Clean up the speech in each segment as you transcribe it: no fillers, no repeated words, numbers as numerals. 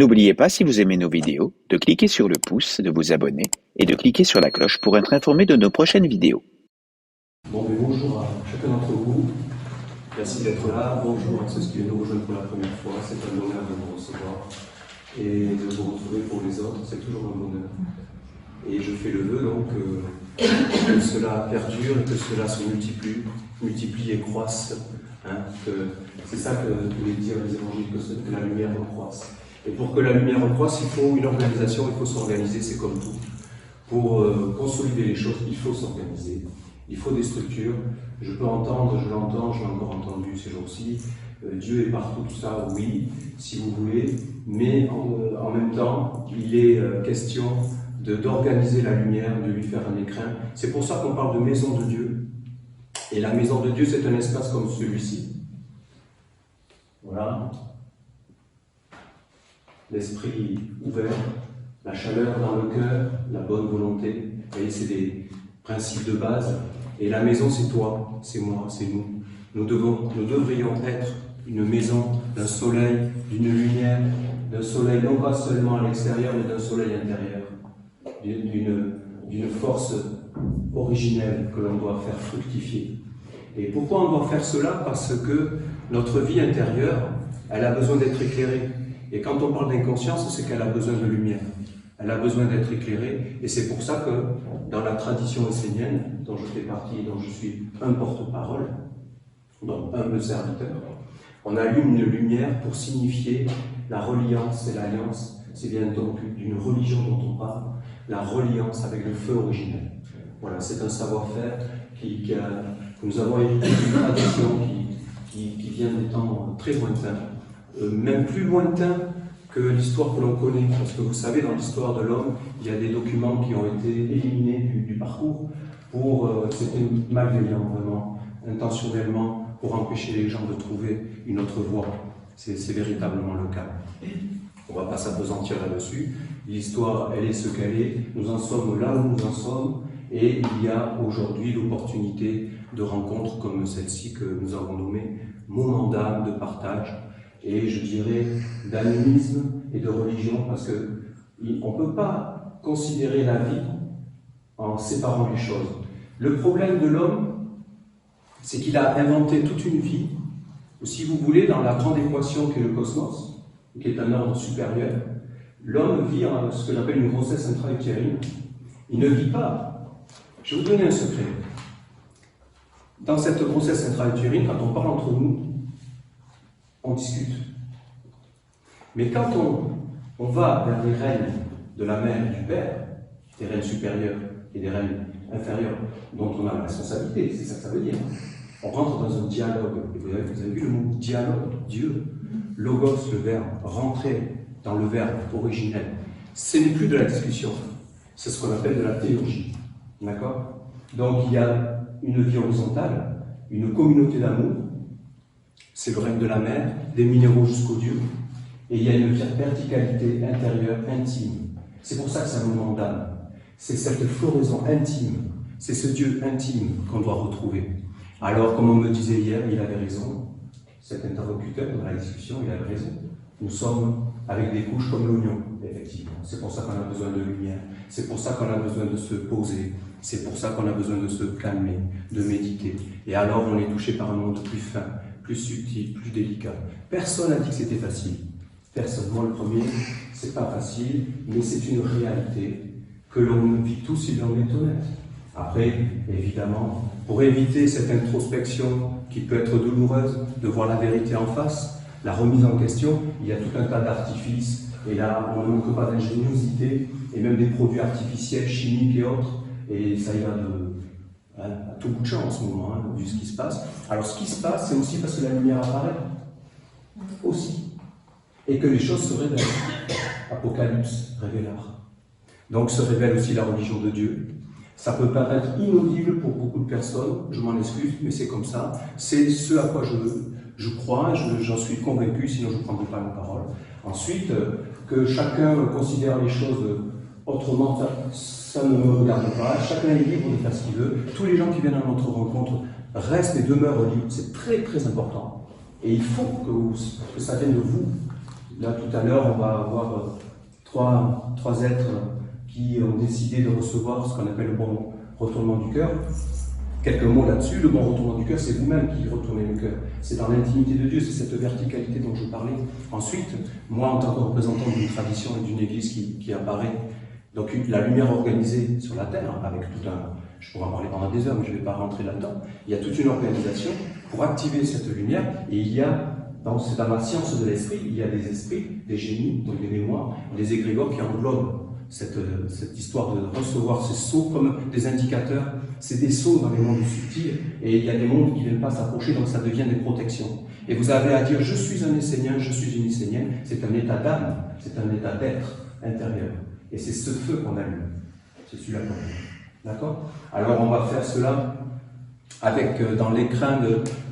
N'oubliez pas, si vous aimez nos vidéos, de cliquer sur le pouce, de vous abonner et de cliquer sur la cloche pour être informé de nos prochaines vidéos. Bon, mais bonjour à chacun d'entre vous. Merci d'être là. Bonjour à ceux qui nous rejoignent pour la première fois. C'est un honneur de vous recevoir et de vous retrouver pour les autres. C'est toujours un bonheur. Et je fais le vœu donc que cela perdure et que cela se multiplie et croisse. C'est ça que voulaient dire les évangiles, que la lumière croisse. Et pour que la lumière croisse, il faut une organisation, il faut s'organiser, c'est comme tout. Pour consolider les choses, il faut s'organiser. Il faut des structures. Je peux entendre, je l'entends, je l'ai encore entendu ces jours-ci. Dieu est partout, tout ça, oui, si vous voulez. Mais en même temps, il est question d'organiser la lumière, de lui faire un écrin. C'est pour ça qu'on parle de maison de Dieu. Et la maison de Dieu, c'est un espace comme celui-ci. Voilà. L'esprit ouvert, la chaleur dans le cœur, la bonne volonté. Vous voyez, c'est des principes de base. Et la maison, c'est toi, c'est moi, c'est nous. Nous devrions être une maison d'un soleil, d'une lumière, d'un soleil non pas seulement à l'extérieur, mais d'un soleil intérieur, d'une force originelle que l'on doit faire fructifier. Et pourquoi on doit faire cela? Parce que notre vie intérieure, elle a besoin d'être éclairée. Et quand on parle d'inconscience, c'est qu'elle a besoin de lumière. Elle a besoin d'être éclairée, et c'est pour ça que dans la tradition essénienne, dont je fais partie et dont je suis un porte-parole, donc un serviteur, on allume une lumière pour signifier la reliance et l'alliance. C'est bien donc d'une religion dont on parle, la reliance avec le feu originel. Voilà, c'est un savoir-faire que nous avons hérité d'une tradition qui vient des temps très lointains, même plus lointains que l'histoire que l'on connaît, parce que vous savez, dans l'histoire de l'homme, il y a des documents qui ont été éliminés du parcours c'était malveillant, vraiment, intentionnellement, pour empêcher les gens de trouver une autre voie. C'est véritablement le cas. On ne va pas s'apesantir là-dessus. L'histoire, elle est ce qu'elle est. Nous en sommes là où nous en sommes, et il y a aujourd'hui l'opportunité de rencontres comme celle-ci que nous avons nommée moment d'âme, de partage, et je dirais d'animisme et de religion, parce qu'on ne peut pas considérer la vie en séparant les choses. Le problème de l'homme, c'est qu'il a inventé toute une vie, ou si vous voulez, dans la grande équation qu'est le cosmos, qui est un ordre supérieur. L'homme vit ce que j'appelle une grossesse intra-utérine. Il ne vit pas. Je vais vous donner un secret. Dans cette grossesse intra-utérine, quand on parle entre nous, on discute. Mais quand on va vers les règnes de la mère et du père, des règnes supérieurs et des règnes inférieurs, dont on a la responsabilité, c'est ça que ça veut dire. On rentre dans un dialogue. Et vous avez vu le mot dialogue, Dieu, logos, le verbe, rentrer dans le verbe originel. Ce n'est plus de la discussion, c'est ce qu'on appelle de la théologie. D'accord? Donc il y a une vie horizontale, une communauté d'amour. C'est le règne de la mer, des minéraux jusqu'aux dieux. Et il y a une verticalité intérieure, intime. C'est pour ça que c'est un moment d'âme. C'est cette floraison intime, c'est ce Dieu intime qu'on doit retrouver. Alors, comme on me disait hier, il avait raison, cet interlocuteur dans la discussion, il avait raison. Nous sommes avec des couches comme l'oignon, effectivement. C'est pour ça qu'on a besoin de lumière. C'est pour ça qu'on a besoin de se poser. C'est pour ça qu'on a besoin de se calmer, de méditer. Et alors, on est touché par un monde plus fin, plus subtil, plus délicat. Personne n'a dit que c'était facile. Personne. Moi, le premier, c'est pas facile, mais c'est une réalité que l'on vit tous si l'on est honnête. Après, évidemment, pour éviter cette introspection qui peut être douloureuse, de voir la vérité en face, la remise en question, il y a tout un tas d'artifices, et là, on ne manque pas d'ingéniosité, et même des produits artificiels, chimiques et autres, et ça y va à tout bout de champ en ce moment, vu ce qui se passe. Alors, ce qui se passe, c'est aussi parce que la lumière apparaît, aussi, et que les choses se révèlent. Apocalypse, révélar. Donc se révèle aussi la religion de Dieu. Ça peut paraître inaudible pour beaucoup de personnes, je m'en excuse, mais c'est comme ça. C'est ce à quoi je crois, j'en suis convaincu, sinon je ne prendrai pas la parole. Ensuite, que chacun considère les choses autrement, ça ne me regarde pas. Chacun est libre de faire ce qu'il veut. Tous les gens qui viennent à notre rencontre restent et demeurent libres. C'est très très important. Et il faut que ça vienne de vous. Là, tout à l'heure, on va avoir trois êtres qui ont décidé de recevoir ce qu'on appelle le bon retournement du cœur. Quelques mots là-dessus. Le bon retournement du cœur, c'est vous-même qui retournez le cœur. C'est dans l'intimité de Dieu, c'est cette verticalité dont je parlais. Ensuite, moi, en tant que représentant d'une tradition et d'une église qui apparaît, donc la lumière organisée sur la terre, avec tout un... Je pourrais en parler pendant des heures, mais je ne vais pas rentrer là-dedans. Il y a toute une organisation pour activer cette lumière, et il y a, c'est dans la science de l'esprit, il y a des esprits, des génies, donc des mémoires, des égrégores qui englobent cette histoire de recevoir ces sceaux comme des indicateurs. C'est des sceaux dans les mondes subtils, et il y a des mondes qui ne viennent pas s'approcher, donc ça devient des protections. Et vous avez à dire, je suis un Essénien, je suis une Essénienne, c'est un état d'âme, c'est un état d'être intérieur. Et c'est ce feu qu'on allume. C'est celui-là qu'on allume. D'accord? Alors on va faire cela avec, dans l'écrin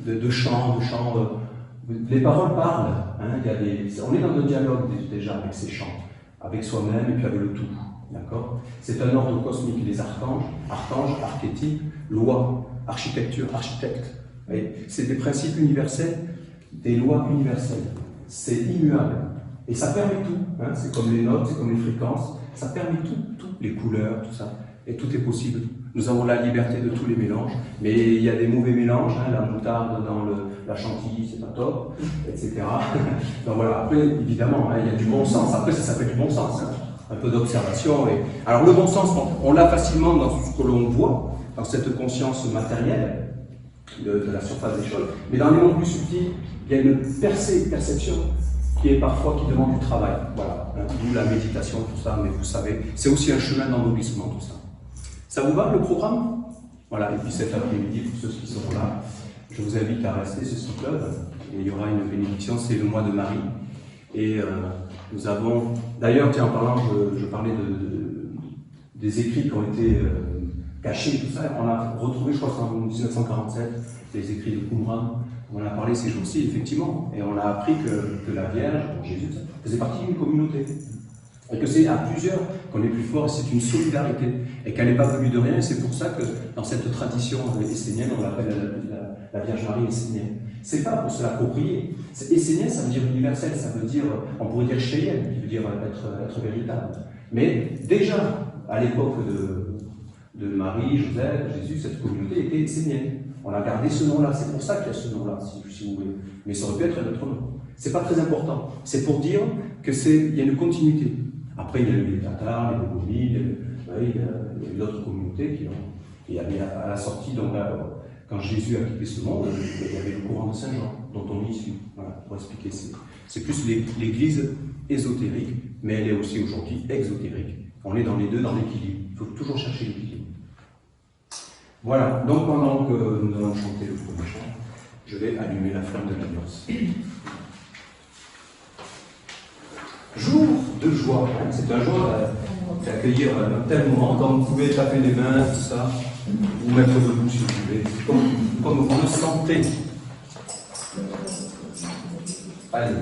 de chants, les paroles parlent. Hein, on est dans un dialogue déjà avec ces chants, avec soi-même et puis avec le tout. D'accord? C'est un ordre cosmique, les archanges, archétypes, lois, architecture, architecte. C'est des principes universels, des lois universelles. C'est immuable. Et ça permet tout. Hein, c'est comme les notes, c'est comme les fréquences. Ça permet tout, les couleurs, tout ça. Et tout est possible. Nous avons la liberté de tous les mélanges, mais il y a des mauvais mélanges, hein, la moutarde dans la chantilly, c'est pas top, etc. Donc voilà, après, évidemment, hein, il y a du bon sens. Après, ça s'appelle du bon sens. Hein. Un peu d'observation. Alors le bon sens, on l'a facilement dans ce que l'on voit, dans cette conscience matérielle de la surface des choses. Mais dans les mondes plus subtils, il y a une perception qui demande du travail. Voilà, hein, d'où la méditation, tout ça, mais vous savez, c'est aussi un chemin d'ennoblissement, tout ça. Ça vous va, le programme? Voilà, et puis cet après-midi, pour ceux qui sont là, je vous invite à rester, c'est ce club. Et il y aura une bénédiction, c'est le mois de Marie. Et nous avons... D'ailleurs, tiens, en parlant, je parlais des écrits qui ont été cachés, tout ça. On a retrouvé, je crois, en 1947, les écrits de Qumran. On en a parlé ces jours-ci, effectivement. Et on a appris que la Vierge, Jésus, faisait partie d'une communauté. Et que c'est à plusieurs qu'on est plus fort, et c'est une solidarité, et qu'elle n'est pas venue de rien, et c'est pour ça que dans cette tradition essénienne, on l'appelle la Vierge Marie essénienne. C'est pas pour se l'approprier. Essénienne, ça veut dire universel, ça veut dire, on pourrait dire cheyenne, qui veut dire être véritable. Mais déjà, à l'époque de Marie, Joseph, Jésus, cette communauté était essénienne. On a gardé ce nom-là, c'est pour ça qu'il y a ce nom-là, si vous voulez. Mais ça aurait pu être un autre nom. C'est pas très important. C'est pour dire qu'il y a une continuité. Après, il y a eu les Tatars, les Bogomides, il y a eu d'autres communautés qui ont... Et à la sortie, donc, quand Jésus a quitté ce monde, il y avait le courant de Saint-Jean, dont on est issu. Voilà, pour expliquer. C'est plus l'église ésotérique, mais elle est aussi aujourd'hui exotérique. On est dans les deux, dans l'équilibre. Il faut toujours chercher l'équilibre. Voilà, donc pendant que nous allons chanter le premier chant, je vais allumer la flamme de l'alliance. Jour de joie, c'est un jour d'accueillir un tel moment, quand vous pouvez taper les mains, tout ça, vous mettre debout si vous voulez, comme vous le sentez. Allez.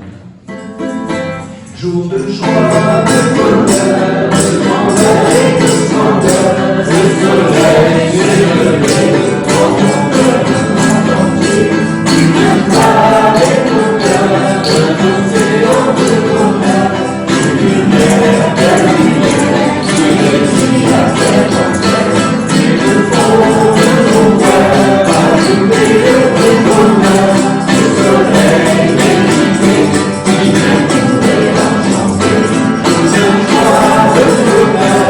Jour de joie, de bonheur, de grandeur, de grandeur, de soleil, de lever, dans ton cœur, tu ne pas les couleurs, de l'océan de bonheur, de lumière, de lumière, qui réussit à faire entrer, tu ne faut de ton cœur, allumer le bonheur, du soleil, l'équité, qui vient tout enchanter, de joie, de bonheur,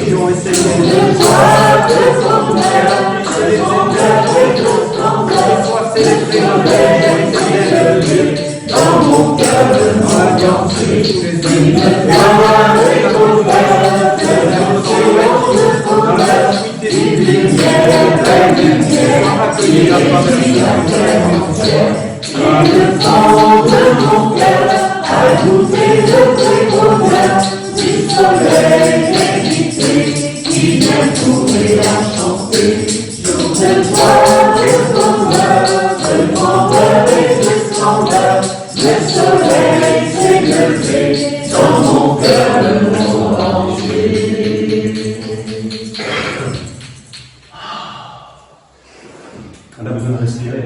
qui ont essayé de voir les frontières, puissent les éternels, soient célébrés dans les dans mon cœur, dans tous les îles, dans la suite des lumières, accueillir la parole. Et le fond de mon cœur a goûté le bonheur du soleil éclipsé qui vient trouver la chanter. Jour de joie, de grandeur et de splendeur, le soleil s'est levé dans mon cœur le monde entier. On a besoin de respirer.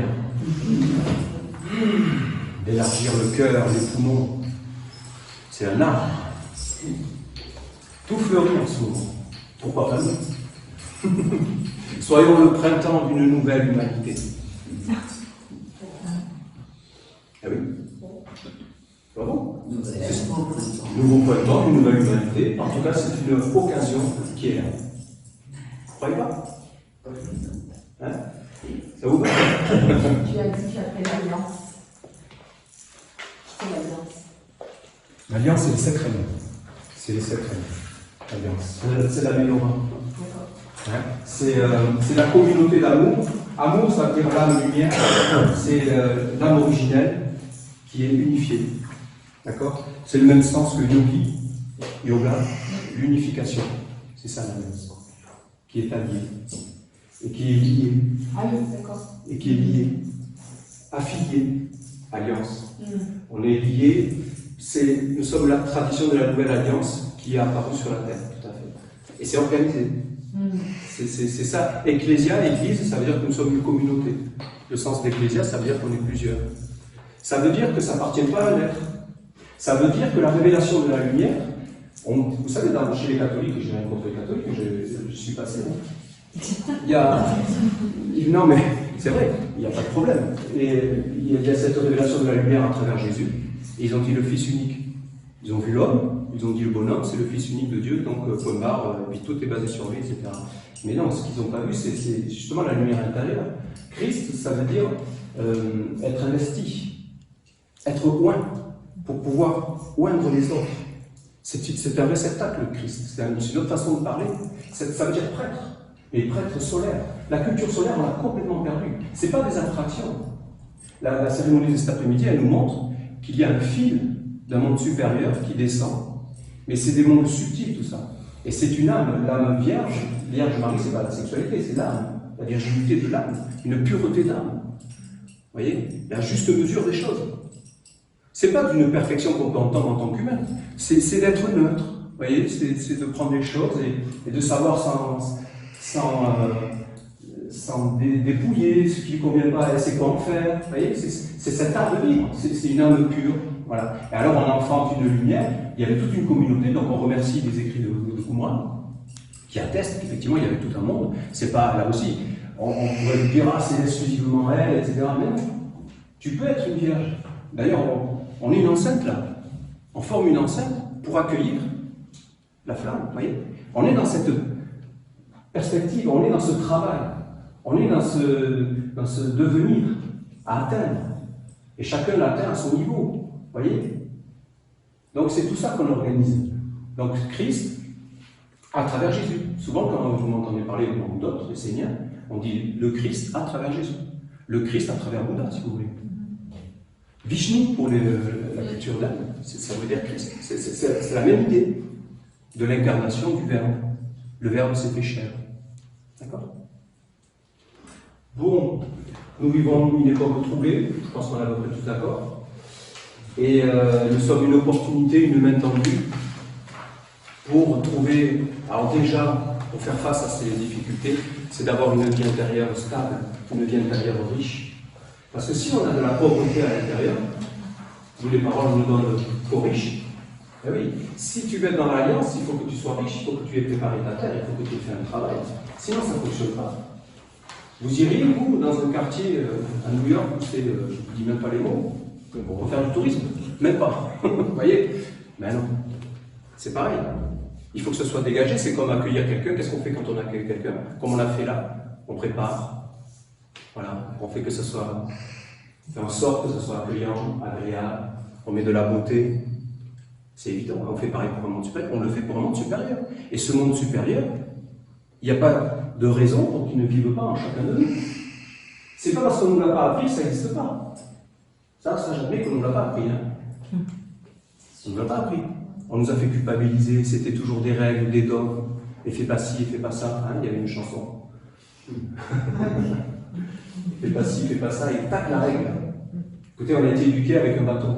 D'élargir le cœur, les poumons. C'est un art. Tout fleurit en ce moment. Pourquoi pas nous? Soyons le printemps d'une nouvelle humanité. Ah oui? Bravo. Nouveau printemps d'une nouvelle humanité. En tout cas, c'est une occasion qui est là. Vous croyez pas? Hein? Ça vous va? Tu as dit que tu as fait l'alliance. C'est l'alliance. L'alliance, c'est les 7 règnes. C'est les 7 règnes. L'alliance. C'est la meilleure. Hein? C'est la communauté d'amour. Amour, ça veut dire l'âme lumière. C'est l'âme originelle qui est unifiée. D'accord? C'est le même sens que yogi, yoga, l'unification. C'est ça l'alliance. Qui est alliée. Et qui est liée. Ah oui, d'accord. Et qui est liée. Affiliée. Alliance. On est liés. Nous sommes la tradition de la nouvelle alliance qui est apparue sur la terre, tout à fait. Et c'est organisé. C'est ça. Ecclésia, église, ça veut dire que nous sommes une communauté. Le sens d'ecclésia, ça veut dire qu'on est plusieurs. Ça veut dire que ça n'appartient pas à un être. Ça veut dire que la révélation de la lumière, vous savez, chez les catholiques, j'ai rien contre les catholiques, je suis passé. Il y a. Non, mais c'est vrai, il n'y a pas de problème. Et il y a cette révélation de la lumière à travers Jésus. Et ils ont dit le Fils unique. Ils ont vu l'homme, ils ont dit le bonhomme, c'est le Fils unique de Dieu, donc point barre, puis tout est basé sur lui, etc. Mais non, ce qu'ils n'ont pas vu, c'est justement la lumière intérieure. Christ, ça veut dire être investi, être oint, pour pouvoir oindre les autres. C'est un réceptacle, le Christ. C'est une autre façon de parler. Ça veut dire prêtre. Et prêtre solaire. La culture solaire, on l'a complètement perdue. Ce n'est pas des abstractions. La cérémonie de cet après-midi, elle nous montre qu'il y a un fil d'un monde supérieur qui descend. Mais c'est des mondes subtils, tout ça. Et c'est une âme, l'âme vierge. Vierge Marie, ce n'est pas la sexualité, c'est l'âme. La virginité de l'âme. Une pureté d'âme. Vous voyez? La juste mesure des choses. Ce n'est pas d'une perfection qu'on peut entendre en tant qu'humain. C'est d'être neutre. Vous voyez? C'est de prendre les choses et de savoir sans dépouiller ce qui ne convient pas, c'est quoi en faire. Vous voyez, c'est cet art de vivre, c'est une âme pure. Voilà. Et alors on enfante une lumière, il y avait toute une communauté, donc on remercie les écrits de Qumran, qui attestent qu'effectivement il y avait tout un monde. C'est pas, là aussi, on pourrait dire, ah c'est exclusivement elle, etc. Mais non, tu peux être une vierge. D'ailleurs, on est une enceinte là. On forme une enceinte pour accueillir la flamme, vous voyez. On est dans cette perspective, on est dans ce travail, on est dans ce devenir à atteindre. Et chacun l'atteint à son niveau. Vous voyez? Donc c'est tout ça qu'on organise. Donc Christ, à travers Jésus. Souvent quand vous m'entendez parler d'autres, les Seigneurs, on dit le Christ à travers Jésus. Le Christ à travers Bouddha, si vous voulez. Vishnu pour la culture d'âme, ça veut dire Christ. C'est la même idée de l'incarnation du Verbe. Le Verbe s'est fait chair. D'accord? Bon, nous vivons une époque troublée, je pense qu'on est à peu près tous d'accord. Et nous sommes une opportunité, une main tendue pour trouver, alors déjà, pour faire face à ces difficultés, c'est d'avoir une vie intérieure stable, une vie intérieure riche. Parce que si on a de la pauvreté à l'intérieur, nous les paroles nous donnent qu'aux riches. Eh oui, si tu veux être dans l'alliance, il faut que tu sois riche, il faut que tu aies préparé ta terre, il faut que tu aies fait un travail. Sinon, ça ne fonctionne pas. Vous iriez, vous, dans un quartier à New York où c'est, je ne vous dis même pas les mots, pour faire du tourisme? Même pas. Vous voyez? Mais non. C'est pareil. Il faut que ce soit dégagé, c'est comme accueillir quelqu'un. Qu'est-ce qu'on fait quand on accueille quelqu'un? Comme on l'a fait là, on prépare. Voilà, on fait que ce soit, on fait en sorte que ce soit accueillant, agréable, on met de la beauté. C'est évident, on fait pareil pour un monde supérieur, on le fait pour un monde supérieur. Et ce monde supérieur, il n'y a pas de raison pour qu'il ne vive pas en chacun de nous. C'est pas parce qu'on ne nous l'a pas appris que ça n'existe pas. Ça j'admets qu'on ne nous l'a pas appris. Hein. On ne nous l'a pas appris. On nous a fait culpabiliser, c'était toujours des règles, des dogmes. Et fais pas ci, fais pas ça. Hein, il y avait une chanson. Fais pas ci, fais pas ça, et tac la règle. Écoutez, on a été éduqués avec un bâton.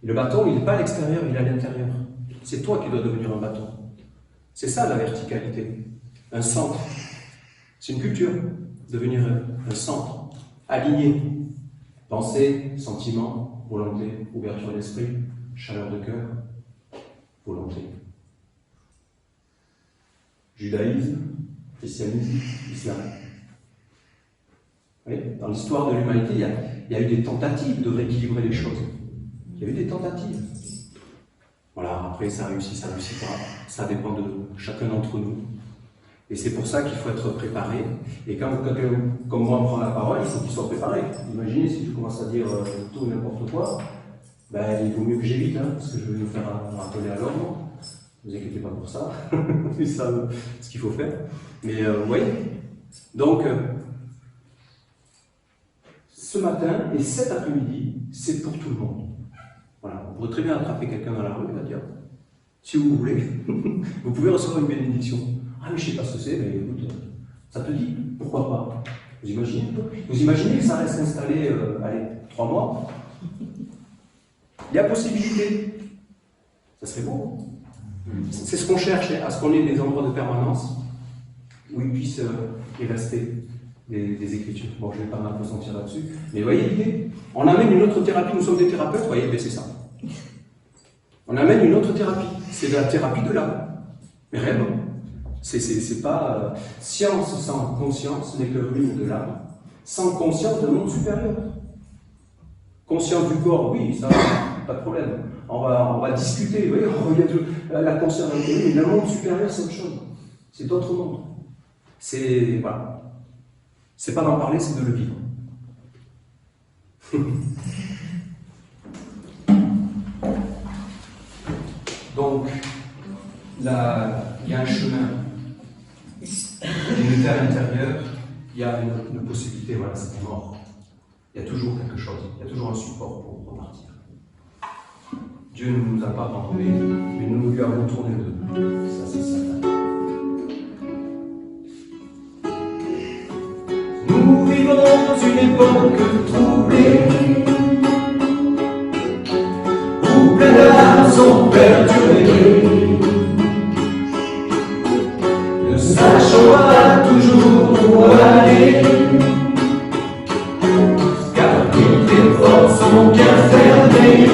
Et le bâton, il n'est pas à l'extérieur, il est à l'intérieur. C'est toi qui dois devenir un bâton. C'est ça la verticalité. Un centre. C'est une culture. Devenir un centre. Aligné. Pensée, sentiment, volonté, ouverture d'esprit, chaleur de cœur, volonté. Judaïsme, christianisme, islam. Oui, dans l'histoire de l'humanité, il y a eu des tentatives de rééquilibrer les choses. Il y a eu des tentatives. Voilà, après ça réussit, ça réussit pas. Ça dépend de chacun d'entre nous. Et c'est pour ça qu'il faut être préparé. Et quand quelqu'un comme moi prend la parole, il faut qu'il soit préparé. Imaginez si tu commences à dire tout et n'importe quoi, ben, il vaut mieux que j'évite, hein, parce que je vais me faire rappeler à l'ordre. Ne vous inquiétez pas pour ça. C'est ça ce qu'il faut faire. Mais vous voyez. Donc, ce matin et cet après-midi, c'est pour tout le monde. Voilà. Vous pourrez très bien attraper quelqu'un dans la rue, il va dire, si vous voulez, vous pouvez recevoir une bénédiction. Ah, mais je ne sais pas ce que c'est, mais écoute, ça te dit, pourquoi pas? Vous imaginez que ça reste installé, allez, 3 mois? Il y a possibilité. Ça serait beau. C'est ce qu'on cherche, à ce qu'on ait des endroits de permanence où il puisse y rester des écritures. Bon, je ne vais pas m'appesantir là-dessus, mais voyez l'idée. On amène une autre thérapie, nous sommes des thérapeutes, vous voyez, ben c'est ça. On amène une autre thérapie, c'est de la thérapie de l'âme. Mais réellement, c'est pas science sans conscience n'est que ruine de l'âme, sans conscience d'un monde supérieur. Conscience du corps, oui, ça, pas de problème. On va discuter, oui, la conscience d'un corps, mais le monde supérieur, c'est autre chose. C'est d'autres mondes. C'est, voilà. C'est pas d'en parler, c'est de le vivre. Donc, là, il y a un chemin, il y a une terre intérieure, il y a une possibilité, voilà, c'est la mort. Il y a toujours quelque chose, il y a toujours un support pour repartir. Dieu ne nous a pas abandonnés, mais nous lui avons tourné le dos. Ça, c'est ça. Nous vivons dans une époque troublée, où plein d'âmes sont perturbées, ne sachant pas toujours où aller, car toutes les portes sont bien fermées.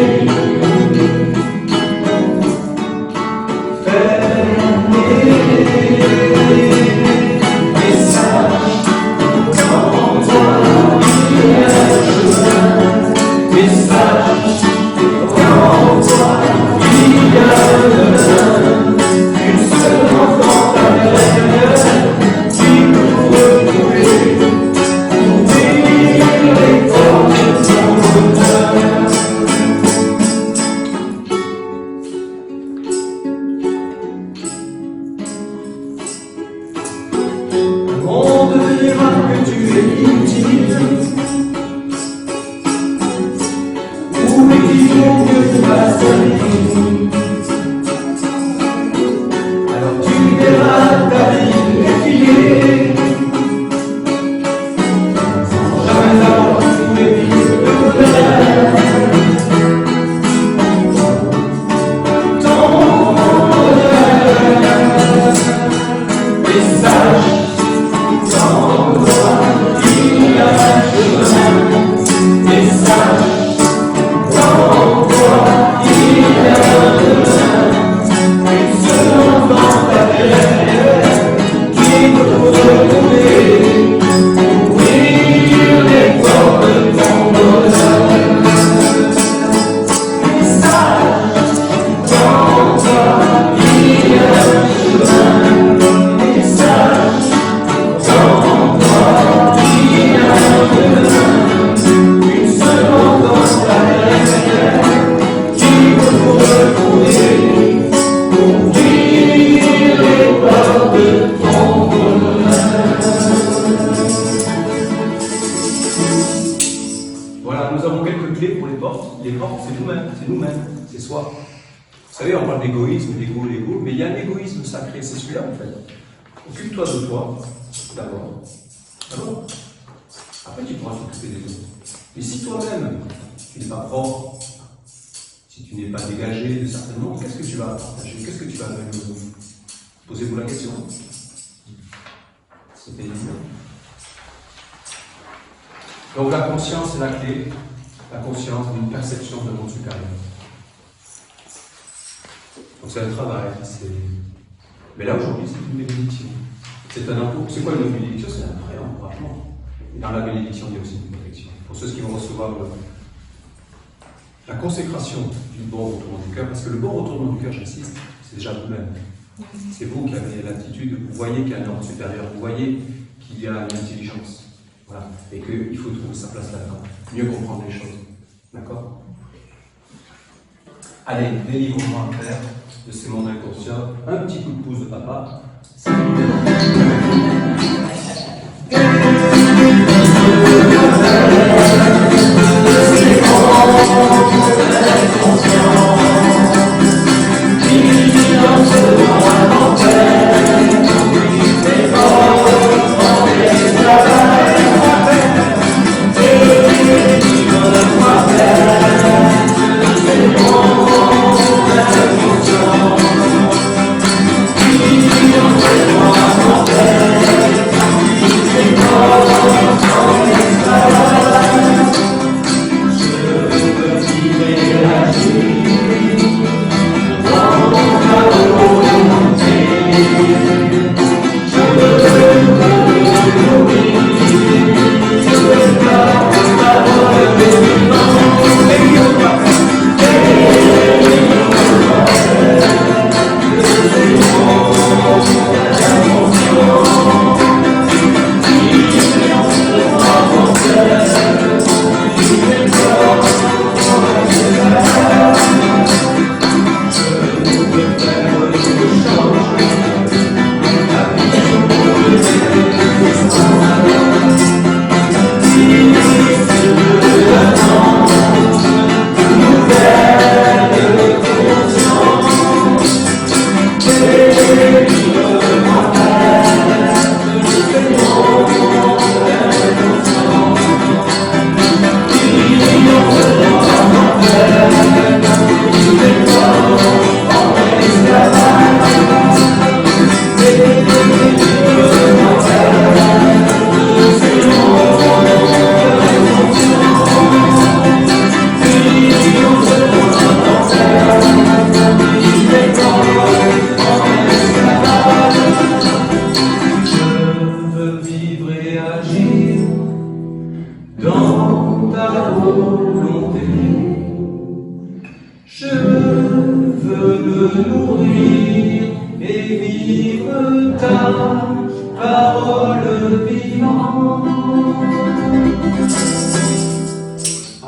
soi. Vous savez, on parle d'égoïsme, l'ego, mais il y a un égoïsme sacré, c'est celui-là en fait. Occupe-toi de toi, d'abord. D'abord. Après, tu pourras t'occuper des autres. Mais si toi-même, tu n'es pas propre, si tu n'es pas dégagé de certains moments, qu'est-ce que tu vas partager? Qu'est-ce que tu vas donner aux autres? Posez-vous la question. C'était évident. Donc la conscience est la clé, la conscience d'une perception de monde supérieur. Donc c'est un travail, mais là aujourd'hui c'est une bénédiction. C'est un impôt. C'est quoi une bénédiction? C'est un vrai encouragement. Et dans la bénédiction, il y a aussi une protection. Pour ceux qui vont recevoir la consécration du bon retournement du cœur, parce que le bon retournement du cœur, j'insiste, c'est déjà vous-même. C'est vous qui avez l'attitude, vous voyez qu'il y a un ordre supérieur, vous voyez qu'il y a une intelligence. Voilà. Et qu'il faut trouver sa place là-dedans, mieux comprendre les choses. D'accord? Allez, délivrons-moi un père de ces mondes inconscients. Un petit coup de pouce de papa.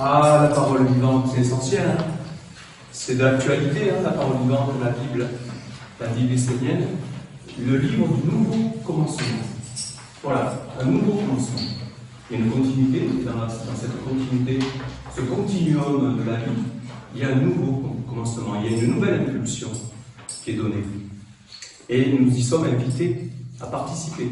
Ah, la parole vivante, c'est essentiel. Hein. C'est d'actualité, hein, la parole vivante de la Bible essénienne. Le livre du nouveau commencement. Voilà, un nouveau commencement. Il y a une continuité, dans cette continuité, ce continuum de la vie, il y a un nouveau commencement, il y a une nouvelle impulsion qui est donnée. Et nous y sommes invités à participer.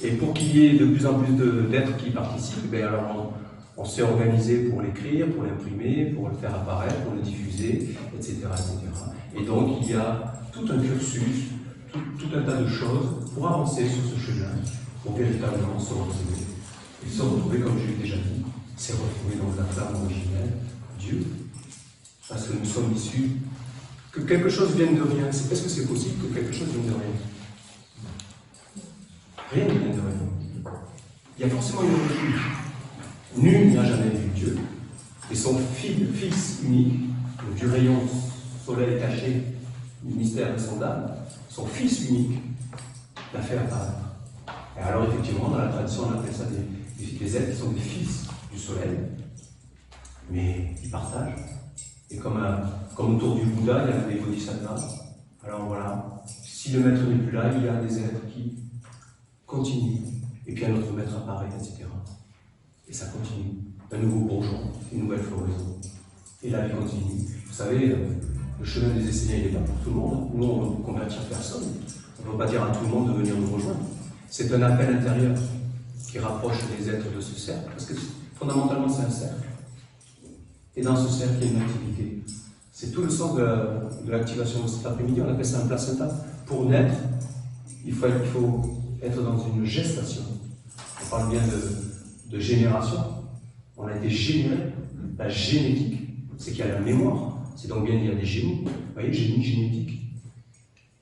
Et pour qu'il y ait de plus en plus d'êtres qui participent, ben alors on s'est organisé pour l'écrire, pour l'imprimer, pour le faire apparaître, pour le diffuser, etc., etc. Et donc il y a tout un cursus, tout un tas de choses pour avancer sur ce chemin, pour véritablement se retrouver. Et se retrouver, comme je l'ai déjà dit, c'est retrouver dans la flamme originelle, Dieu. Parce que nous sommes issus, que quelque chose vienne de rien. Est-ce que c'est possible que quelque chose vienne de rien? Rien ne vient de rien. Il y a forcément une origine. Nul n'a jamais vu Dieu. Et son Fils unique, du rayon soleil caché, du mystère insondable, son Fils unique l'a fait apparaître. Et alors effectivement, dans la tradition, on appelle ça des êtres qui sont des fils du soleil, mais ils partagent. Et comme autour du Bouddha, il y a des bodhisattvas. Alors voilà, si le maître n'est plus là, il y a des êtres qui continuent. Et puis un autre maître apparaît, etc. Et ça continue. Un nouveau bourgeon, une nouvelle floraison. Et la vie continue. Vous savez, le chemin des Esséniens, il n'est pas pour tout le monde. Nous, on ne veut convertir personne. On ne veut pas dire à tout le monde de venir nous rejoindre. C'est un appel intérieur qui rapproche les êtres de ce cercle. Parce que fondamentalement, c'est un cercle. Et dans ce cercle, il y a une activité. C'est tout le sens de l'activation de cet après-midi. On appelle ça un placenta. Pour naître, il faut être dans une gestation. On parle bien de génération. On a été généré. La génétique, c'est qu'il y a la mémoire. C'est donc bien qu'il y a des génies. Vous voyez, génie génétique.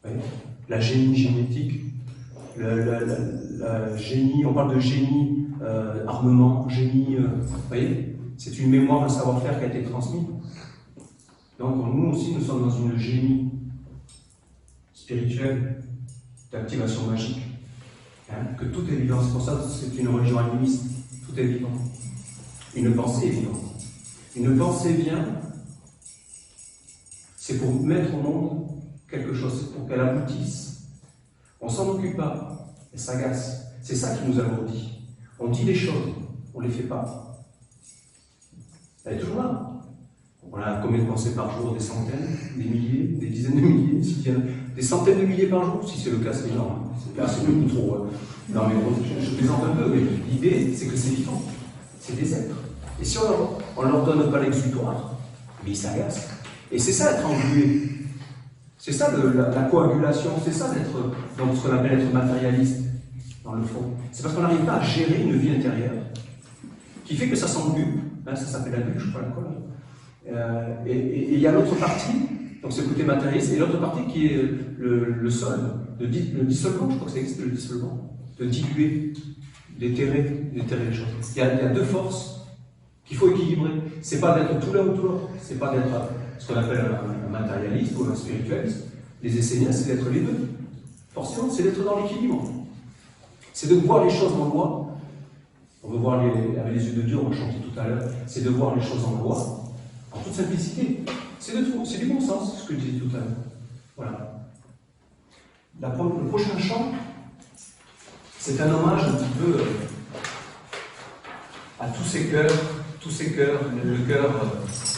Vous voyez, la génie génétique. La génie, on parle de génie armement, génie. Vous voyez, c'est une mémoire, un savoir-faire qui a été transmis. Donc nous aussi, nous sommes dans une génie spirituelle d'activation magique. Que tout est vivant. C'est pour ça que c'est une religion animiste. Tout est vivant. Une pensée est vivante. Une pensée vient, c'est pour mettre au monde quelque chose, c'est pour qu'elle aboutisse. On ne s'en occupe pas, elle s'agace. C'est ça qui nous alourdit. On dit les choses, on ne les fait pas. Elle est toujours là. On a combien de pensées par jour? Des centaines, des milliers, des dizaines de milliers, des centaines de milliers par jour? Si c'est le cas, c'est énorme. Là, c'est beaucoup trop. Non, mais je plaisante un peu, mais l'idée, c'est que c'est vivant. C'est des êtres. Et si on ne leur donne pas l'exutoire, mais ils s'agacent. Et c'est ça être englué. C'est ça la coagulation, c'est ça d'être dans ce qu'on appelle être matérialiste, dans le fond. C'est parce qu'on n'arrive pas à gérer une vie intérieure qui fait que ça s'englue. Ça s'appelle la bulle, je crois, la colle. Et il y a l'autre partie, donc c'est le côté matérialiste, et l'autre partie qui est le sol, le dissolvant, je crois que ça existe, le dissolvant, de diluer, d'éthérer les choses. Il y a deux forces qu'il faut équilibrer. C'est pas d'être tout l'un ou tout l'autre. C'est pas d'être ce qu'on appelle un matérialiste ou un spiritualiste. Les Esséniens, c'est d'être les deux. Forcément, c'est d'être dans l'équilibre. C'est de voir les choses en loi. On veut voir avec les yeux de Dieu, on chantait tout à l'heure. C'est de voir les choses en loi, en toute simplicité. C'est du bon sens, ce que je disais tout à l'heure. Voilà. Le prochain chant, c'est un hommage un petit peu à tous ces cœurs, le cœur,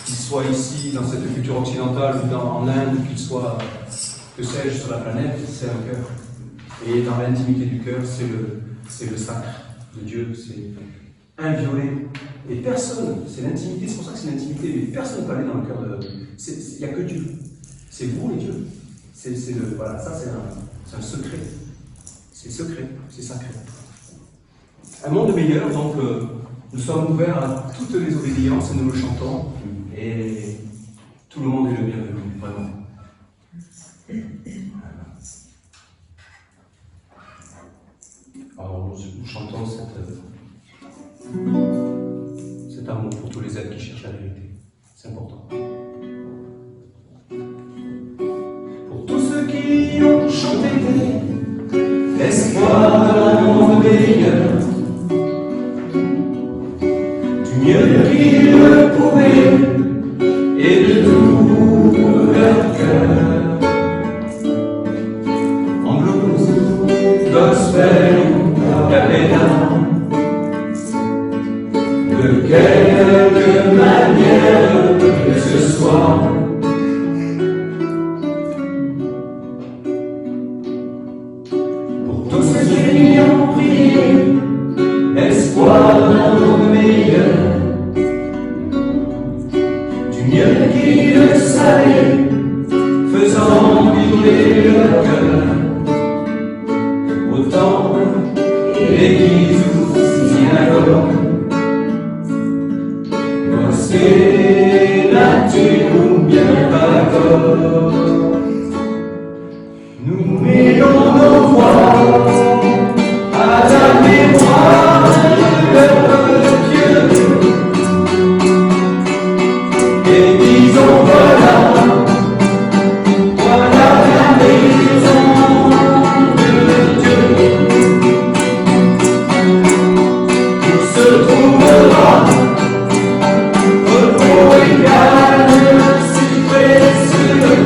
qu'il soit ici, dans cette culture occidentale, ou en Inde, qu'il soit, que sais-je, sur la planète, c'est un cœur. Et dans l'intimité du cœur, c'est le sacre de Dieu, c'est inviolé. Et personne, c'est l'intimité, c'est pour ça que c'est l'intimité, mais personne ne peut aller dans le cœur de... Il n'y a que Dieu. C'est vous et Dieu. Voilà, ça c'est un secret. C'est secret, c'est sacré. Un monde meilleur, donc... nous sommes ouverts à toutes les obédiences et nous le chantons. Et tout le monde est le bienvenu, vraiment. Alors nous chantons cet amour pour tous les êtres qui cherchent la vérité. C'est important. Pour tous ceux qui ont chanté l'espoir d'un monde meilleur, mieux qu'ils le pouvaient, et de tout leur cœur. En blues, gospel ou capella, de quelque manière que ce soit, pour tous ceux qui ont prié, espoir d'un monde meilleur, mieux qu'ils le savaient, faisant vibrer leur cœur. Au temple, l'église ou synagogue, mosquée, nature ou bien pagode, nous mêlons nos voix à la mémoire de l'œuvre de Dieu. Et disons voilà la maison de Dieu, où se trouvera repos et calme si précieux.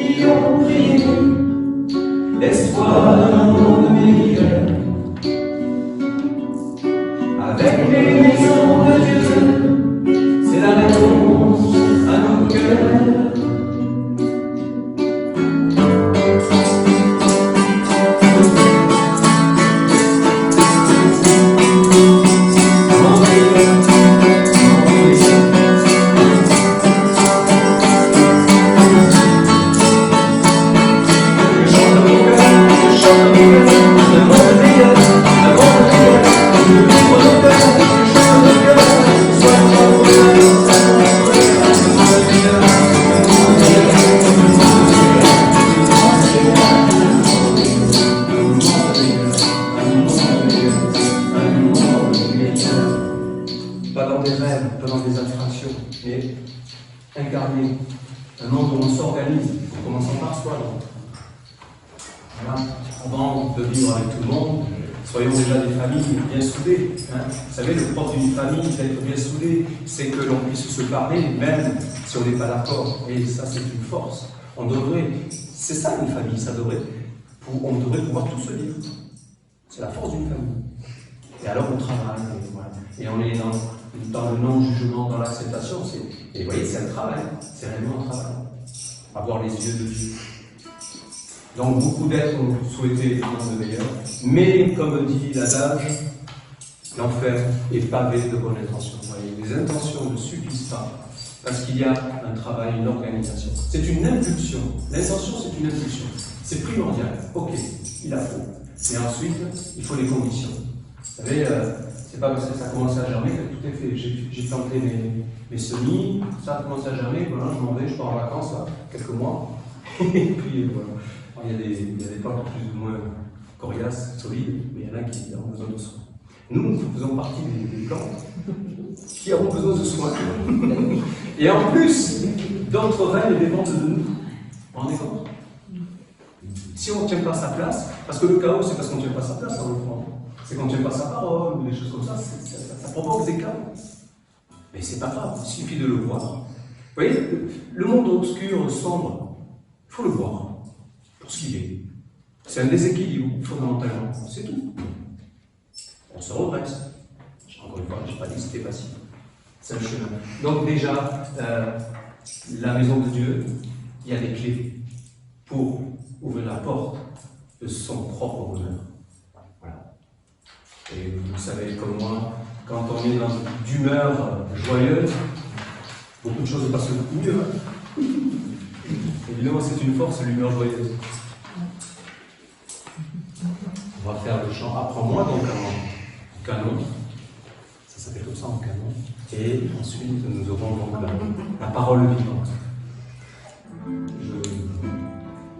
prions, prions. L'espoir d'un monde meilleur. Avec les maisons de Dieu, c'est la réponse à nos cœurs. Pas dans des rêves, pas dans des abstractions, mais incarner un monde où on s'organise, en commençant par soi. Voilà. Avant de vivre avec tout le monde, soyons déjà des familles bien soudées. Hein. Vous savez, le propre d'une famille, d'être bien soudée, c'est que l'on puisse se parler, même si on n'est pas d'accord. Et ça, c'est une force. On devrait, c'est ça une famille, ça devrait, on devrait pouvoir tout se dire. C'est la force d'une famille. Et alors on travaille, et, voilà. Et on est dans le non-jugement, dans l'acceptation. Et vous voyez, c'est un travail, c'est réellement un travail. Avoir les yeux de Dieu. Donc beaucoup d'êtres ont souhaité un monde meilleur, mais comme dit l'adage, l'enfer est pavé de bonnes intentions. Vous voyez, les intentions ne suffisent pas, parce qu'il y a un travail, une organisation. C'est une impulsion. L'intention, c'est une impulsion. C'est primordial. Ok, il la faut. Mais ensuite, il faut les conditions. Vous savez, c'est pas parce que ça commence à germer que tout est fait. J'ai planté mes semis, ça a commencé à germer, voilà, je m'en vais, je pars en vacances, là, quelques mois. Et puis voilà. Il y a des plantes plus ou moins coriaces, solides, mais il y en a qui ont besoin de soins. Nous faisons partie des plantes qui avons besoin de soins. Et en plus, d'autres règles dépendent de nous. Vous vous rendez compte? Si on ne tient pas sa place, parce que le chaos, c'est parce qu'on ne tient pas sa place, en l'occurrence. C'est qu'on ne tient pas sa parole, ou des choses comme ça, ça provoque des chaos. Mais c'est pas grave, il suffit de le voir. Vous voyez, le monde obscur, sombre, il faut le voir pour ce qu'il est. C'est un déséquilibre, fondamentalement, c'est tout. On se redresse. Encore une fois, je n'ai pas dit que c'était facile. C'est un chemin. Donc déjà, la maison de Dieu, il y a des clés pour ouvrir la porte de son propre bonheur. Voilà. Et vous savez comme moi, quand on est dans d'humeur joyeuse, beaucoup de choses passent beaucoup mieux. Évidemment, c'est une force, l'humeur joyeuse. On va faire le chant Apprends-moi donc en canon. Ça s'appelle comme ça en canon. Et ensuite, nous aurons donc la parole vivante.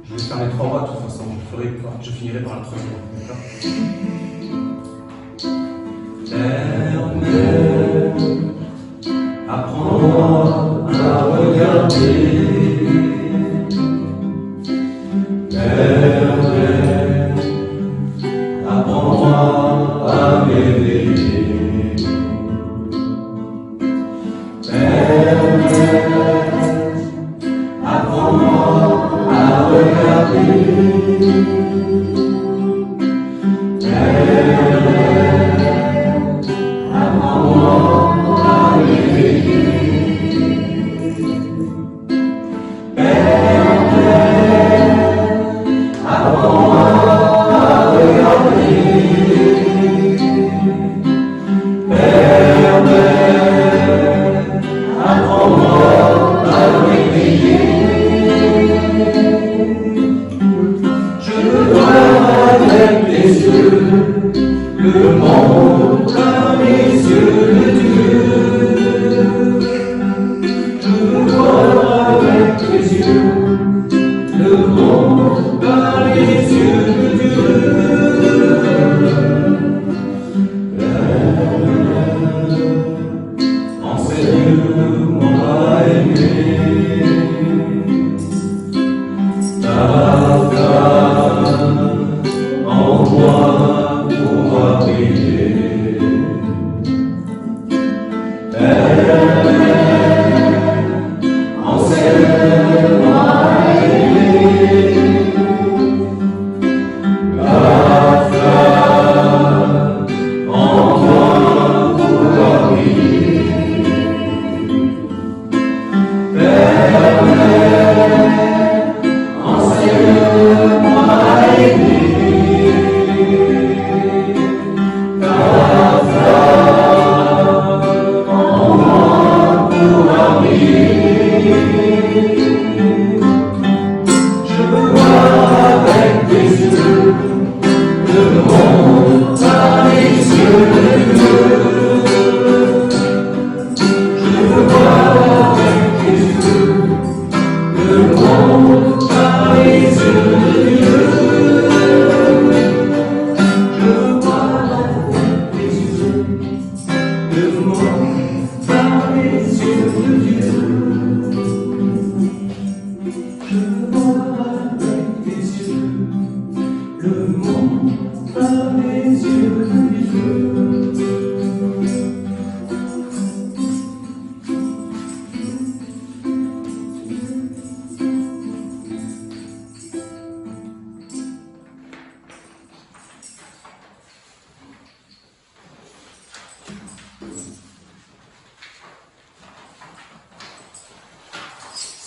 Je vais faire les 3 voix de toute façon. Je finirai par la troisième. Éternel, apprends-moi à regarder. Éternel, apprends-moi à m'éveiller. Éternel, apprends-moi à regarder. Je dois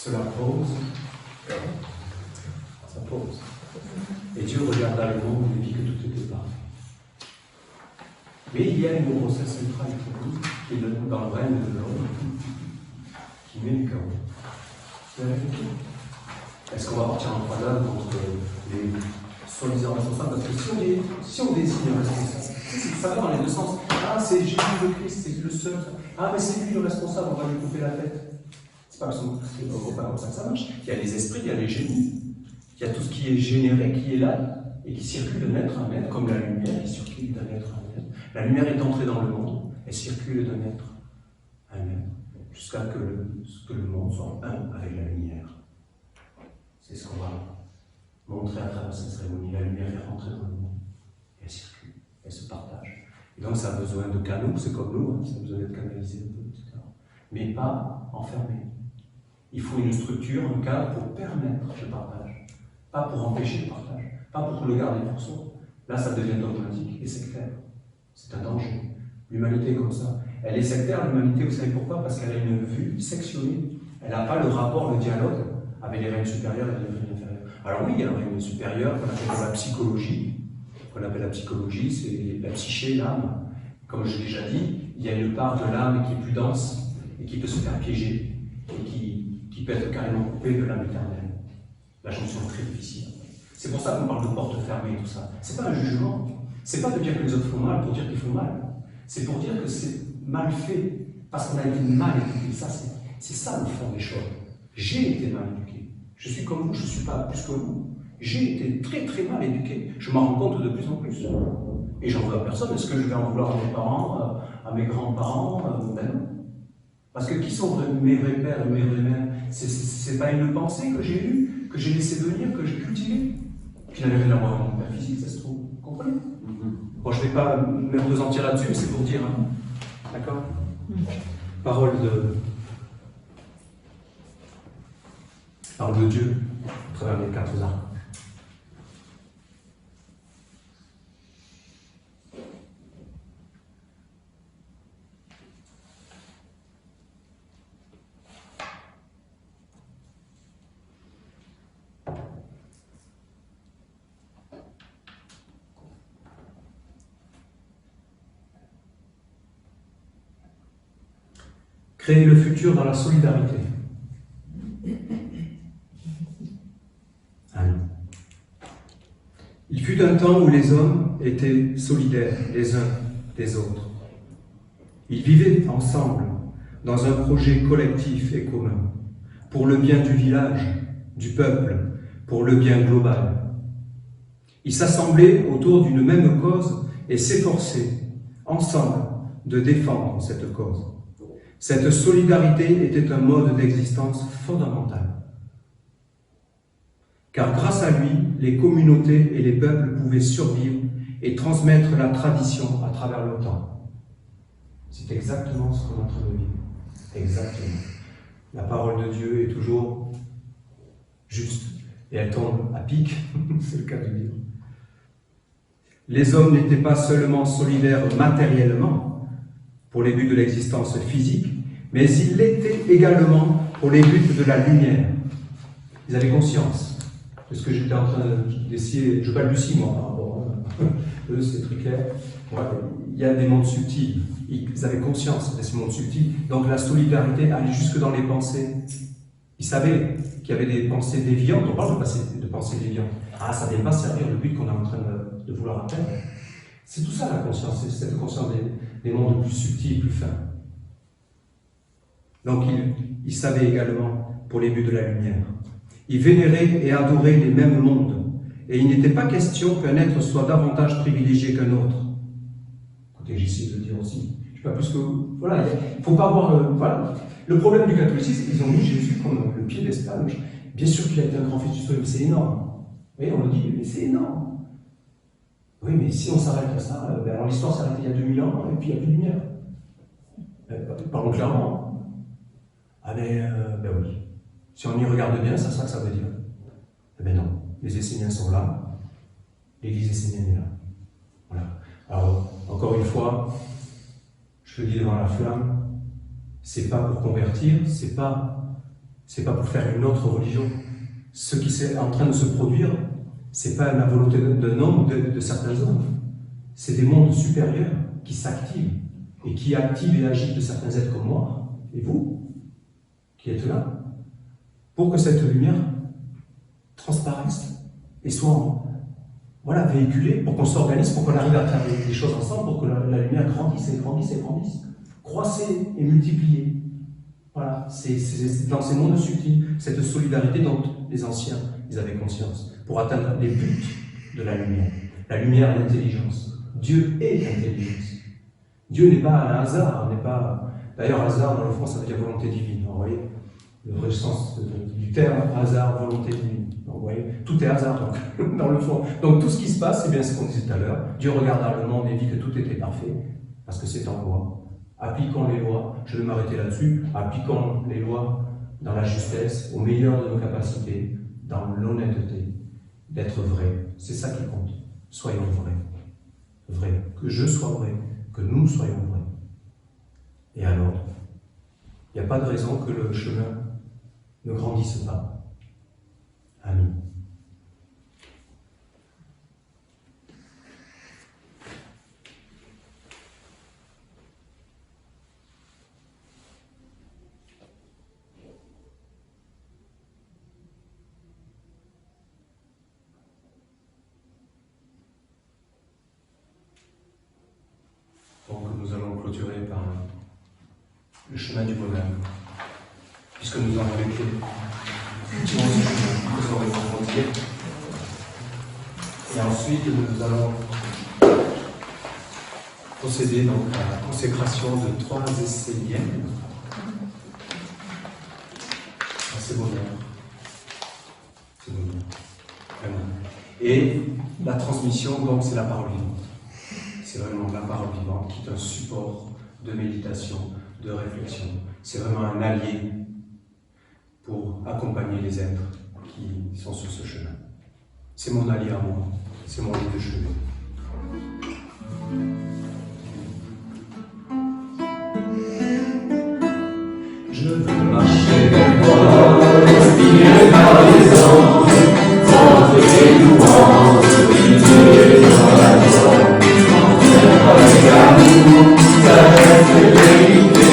cela pose. Ça pose. Et Dieu regarda le monde et vit que tout était parfait. Mais il y a une grossesse centrale qui est dans le règne de l'homme, qui met le chaos. Vous avez réfléchi? Est-ce qu'on va partir en croisade contre les soi-disant responsables? Parce que si on désigne un responsable, ça va dans les deux sens. Ah, c'est Jésus le Christ, c'est le seul. Ah, mais c'est lui le responsable, on va lui couper la tête. C'est pas comme ça que ça marche. Il y a les esprits, il y a les génies. Il y a tout ce qui est généré, qui est là, et qui circule d'un être à un être, comme la lumière qui circule d'un être à un être. La lumière est entrée dans le monde, elle circule d'un être à un être, jusqu'à ce que le monde soit un avec la lumière. C'est ce qu'on va montrer à travers cette cérémonie. La lumière est rentrée dans le monde, et elle circule, elle se partage. Et donc ça a besoin de canaux, c'est comme nous, ça a besoin d'être canalisé un peu, etc. Mais pas enfermé. Il faut une structure, un cadre pour permettre le partage, pas pour empêcher le partage, pas pour le garder pour soi. Là, ça devient dogmatique et sectaire. C'est un danger. L'humanité est comme ça. Elle est sectaire, l'humanité, vous savez pourquoi? Parce qu'elle a une vue sectionnée. Elle n'a pas le rapport, le dialogue avec les règnes supérieurs et les règnes inférieurs. Alors oui, il y a un règne supérieur qu'on appelle la psychologie. C'est la psyché, l'âme. Comme je l'ai déjà dit, il y a une part de l'âme qui est plus dense et qui peut se faire piéger et qui peut être carrément coupée de l'âme éternelle. La jonction est très difficile. C'est pour ça qu'on parle de porte fermée et tout ça. C'est pas un jugement. C'est pas de dire que les autres font mal pour dire qu'ils font mal. C'est pour dire que c'est mal fait, parce qu'on a été mal éduqué. C'est ça le fond des choses. J'ai été mal éduqué. Je suis comme vous, je ne suis pas plus que vous. J'ai été très très mal éduqué. Je m'en rends compte de plus en plus. Et j'en veux à personne. Est-ce que je vais en vouloir à mes parents, à mes grands-parents? Ben non. Parce que qui sont mes vrais pères et mes vraies mères? C'est pas une pensée que j'ai eue, que j'ai laissé venir, que j'ai cultivée, qui n'avait rien à voir avec mon père physique, ça se trouve. Vous comprenez? Bon, je ne vais pas m'apesantir là-dessus, mais c'est pour dire. Hein. D'accord? Parole de Dieu à travers les quatre arcs. Créer le futur dans la solidarité. Amen. Il fut un temps où les hommes étaient solidaires les uns des autres. Ils vivaient ensemble dans un projet collectif et commun, pour le bien du village, du peuple, pour le bien global. Ils s'assemblaient autour d'une même cause et s'efforçaient, ensemble, de défendre cette cause. Cette solidarité était un mode d'existence fondamental. Car grâce à lui, les communautés et les peuples pouvaient survivre et transmettre la tradition à travers le temps. C'est exactement ce qu'on est en train de vivre. Exactement. La parole de Dieu est toujours juste. Et elle tombe à pic, c'est le cas de dire. Les hommes n'étaient pas seulement solidaires matériellement, pour les buts de l'existence physique, mais ils l'étaient également pour les buts de la lumière. Ils avaient conscience de ce que j'étais en train d'essayer. Je balbutie, moi, par rapport à eux, c'est très clair. Ouais, il y a des mondes subtils. Ils avaient conscience de ces mondes subtils. Donc la solidarité allait jusque dans les pensées. Ils savaient qu'il y avait des pensées déviantes. On parle de pensées déviantes. Ah, ça ne vient pas servir le but qu'on est en train de vouloir atteindre. C'est tout ça la conscience, c'est cette conscience des mondes plus subtils, plus fins. Donc il savait également pour les buts de la lumière. Il vénérait et adorait les mêmes mondes, et il n'était pas question qu'un être soit davantage privilégié qu'un autre. Écoutez, j'essaie de le dire aussi. Je ne sais pas plus que... Voilà, il ne faut pas avoir... voilà. Le problème du catholicisme, ils ont mis Jésus comme le piédestal. Bien sûr qu'il a été un grand fils du soleil, mais c'est énorme. Oui, on le dit, mais c'est énorme. Oui, mais si on s'arrête à ça, alors l'histoire s'est arrêtée il y a 2000 ans, et puis il n'y a plus de lumière. Parlons clairement. Ah ben oui. Si on y regarde bien, c'est ça que ça veut dire. Eh ben non, les Esséniens sont là, l'Église essénienne est là. Voilà. Alors, encore une fois, je le dis devant la flamme, c'est pas pour convertir, c'est pas C'est pas pour faire une autre religion. Ce qui est en train de se produire, c'est pas la volonté d'un homme ou de certains hommes. C'est des mondes supérieurs qui s'activent et qui activent et agitent de certains êtres comme moi et vous, qui êtes là, pour que cette lumière transparaisse et soit véhiculée, pour qu'on s'organise, pour qu'on arrive à faire des choses ensemble, pour que la lumière grandisse et grandisse et grandisse. Croissez et multipliez. Voilà, c'est dans ces mondes subtils, cette solidarité dont les anciens ils avaient conscience, pour atteindre les buts de la lumière. La lumière est l'intelligence. Dieu est l'intelligence. Dieu n'est pas un hasard, n'est pas... D'ailleurs, hasard, dans le fond, ça veut dire volonté divine. Vous voyez, le vrai sens du terme hasard, volonté divine. Vous voyez, tout est hasard, donc, dans le fond. Donc, tout ce qui se passe, c'est bien ce qu'on disait tout à l'heure. Dieu regarda le monde et vit que tout était parfait, parce que c'est en loi. Appliquons les lois, je vais m'arrêter là-dessus, appliquons les lois dans la justesse, au meilleur de nos capacités, dans l'honnêteté, d'être vrai. C'est ça qui compte. Soyons vrais. Vrai. Que je sois vrai, que nous soyons vrais. Et alors, il n'y a pas de raison que le chemin ne grandisse pas. Amis. Donc nous allons clôturer par le chemin du bonheur, puisque nous avons été effectivement ce chemin, nous aurons été. Et ensuite nous allons procéder donc à la consécration de 3 essayens. C'est bonheur. C'est bonheur. Vraiment. Et la transmission, donc, c'est la parole vivante. C'est vraiment la parole vivante qui est un support de méditation, de réflexion. C'est vraiment un allié pour accompagner les êtres qui sont sur ce chemin. C'est mon allié à moi, c'est mon guide de chemin. Je veux marcher vers toi, inspiré par les anges, chanter les louanges, briller dans la joie. Avec l'amour, ça reste vérité,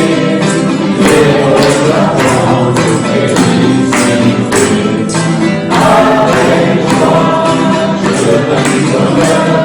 les roses attendent félicité. Avec toi, je veux du bonheur.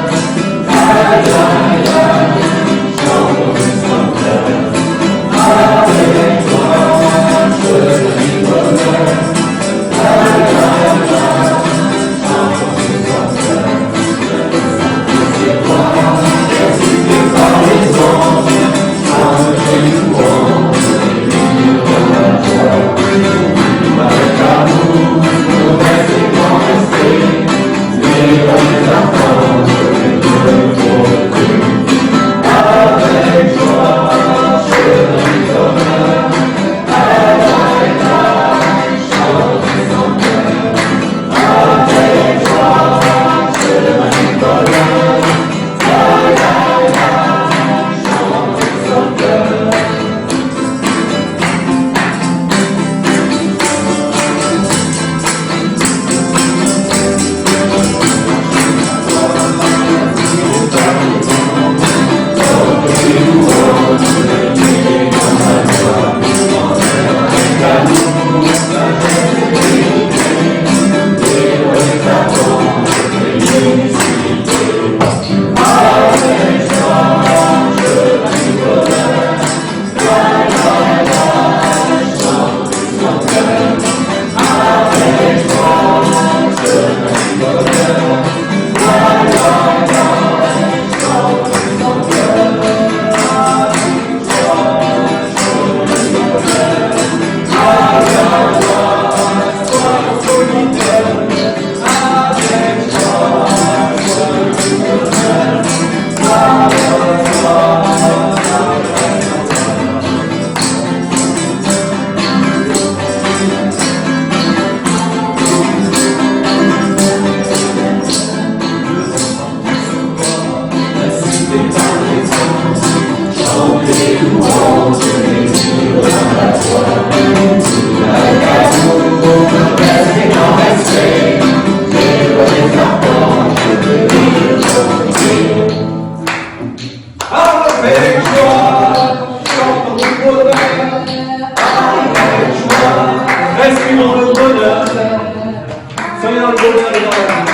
le bonheur est dans la vie.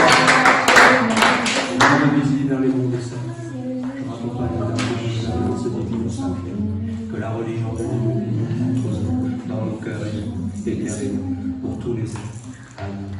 Je me visite dans les mondes des saints. Je raccompagne dans ce divin sacré. Que la religion de Dieu dans nos cœurs et éclairez-nous pour tous les êtres. Amen.